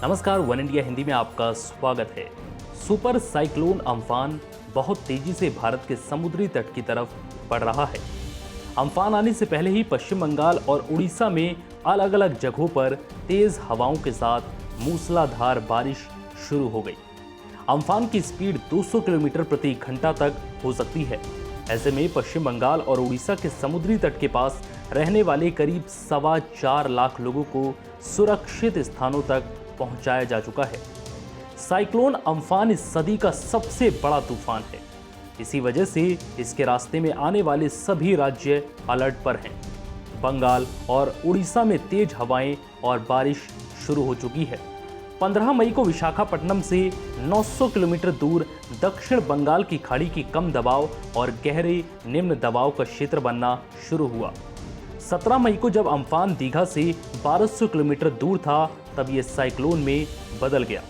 नमस्कार, one India Hindi में आपका स्वागत है। सुपर साइक्लोन अम्फान बहुत तेजी से भारत के समुद्री तट की तरफ बढ़ रहा है। अम्फान आने से पहले ही पश्चिम बंगाल और उड़ीसा में अलग अलग जगहों पर तेज हवाओं के साथ मूसलाधार बारिश शुरू हो गई। अम्फान की स्पीड 200 किलोमीटर प्रति घंटा तक हो सकती है। ऐसे में पश्चिम बंगाल और उड़ीसा के समुद्री तट के पास रहने वाले करीब 4.25 लाख लोगों को सुरक्षित स्थानों तक पहुंचाया जा चुका है। साइक्लोन अम्फान इस सदी का सबसे बड़ा तूफान है। इसी वजह से इसके रास्ते में आने वाले सभी राज्य अलर्ट पर हैं। बंगाल और उड़ीसा में तेज हवाएं और बारिश शुरू हो चुकी है। 15 मई को विशाखापट्टनम से 900 किलोमीटर दूर दक्षिण बंगाल की खाड़ी की कम दबाव और गहरे निम्न दबाव का क्षेत्र बनना शुरू हुआ। 17 मई को जब अम्फान दीघा से 1200 किलोमीटर दूर था, तब ये साइक्लोन में बदल गया।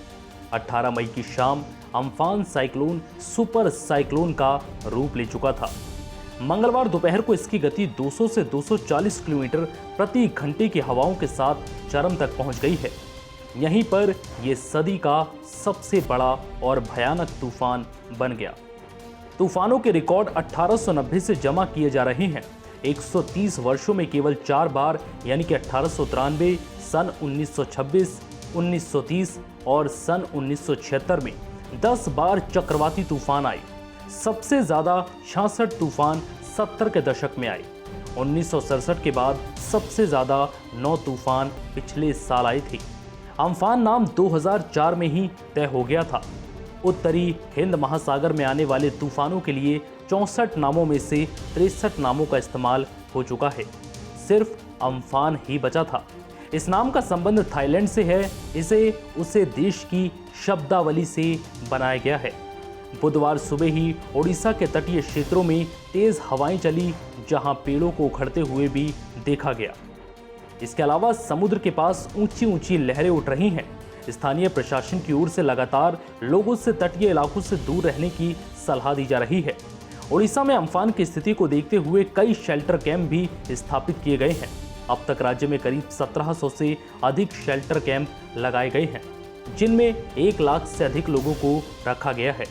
18 मई की शाम अम्फान साइक्लोन सुपर साइक्लोन का रूप ले चुका था। मंगलवार दोपहर को इसकी गति 200 से 240 किलोमीटर प्रति घंटे की हवाओं के साथ चरम तक पहुंच गई है। यहीं पर यह सदी का सबसे बड़ा और भयानक तूफान बन गया। तूफानों के रिकॉर्ड 1890 से जमा किए जा रहे हैं। 130 वर्षों में केवल 4 बार यानी कि 1893, सन 1926, 1930 और सन 1976 में 10 बार चक्रवाती तूफान आए। सबसे ज़्यादा 66 तूफान 70 के दशक में आए। 1967 के बाद सबसे ज़्यादा 9 तूफान पिछले साल आए थे। अम्फान नाम 2004 में ही तय हो गया था। उत्तरी हिंद महासागर में आने वाले तूफानों के लिए 64 नामों में से 63 नामों का इस्तेमाल हो चुका है। सिर्फ अम्फान ही बचा था। इस नाम का संबंध थाईलैंड से है। इसे उसे देश की शब्दावली से बनाया गया है। बुधवार सुबह ही ओडिशा के तटीय क्षेत्रों में तेज हवाएं चली, जहां पेड़ों को उखड़ते हुए भी देखा गया। इसके अलावा समुद्र के पास ऊंची ऊंची लहरें उठ रही हैं। स्थानीय प्रशासन की ओर से लगातार लोगों से तटीय इलाकों से दूर रहने की सलाह दी जा रही है। ओडिशा में अम्फान की स्थिति को देखते हुए कई शेल्टर कैंप भी स्थापित किए गए हैं। अब तक राज्य में करीब 1700 से अधिक शेल्टर कैंप लगाए गए हैं, जिनमें 1 लाख से अधिक लोगों को रखा गया है।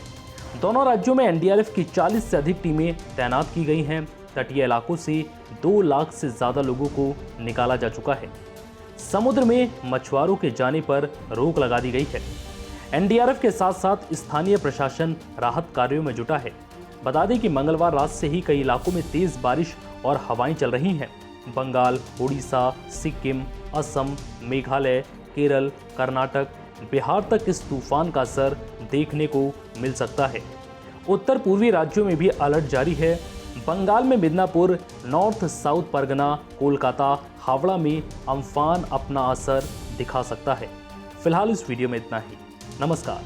दोनों राज्यों में एनडीआरएफ की 40 से अधिक टीमें तैनात की गई हैं। तटीय इलाकों से 2 लाख से ज़्यादा लोगों को निकाला जा चुका है। समुद्र में मछुआरों के जाने पर रोक लगा दी गई है। एनडीआरएफ के साथ साथ स्थानीय प्रशासन राहत कार्यों में जुटा है। बता दें कि मंगलवार रात से ही कई इलाकों में तेज बारिश और हवाएं चल रही हैं। बंगाल, उड़ीसा, सिक्किम, असम, मेघालय, केरल, कर्नाटक, बिहार तक इस तूफान का असर देखने को मिल सकता है। उत्तर पूर्वी राज्यों में भी अलर्ट जारी है। बंगाल में मिदनापुर, नॉर्थ साउथ परगना, कोलकाता, हावड़ा में अम्फान अपना असर दिखा सकता है। फिलहाल इस वीडियो में इतना ही। नमस्कार।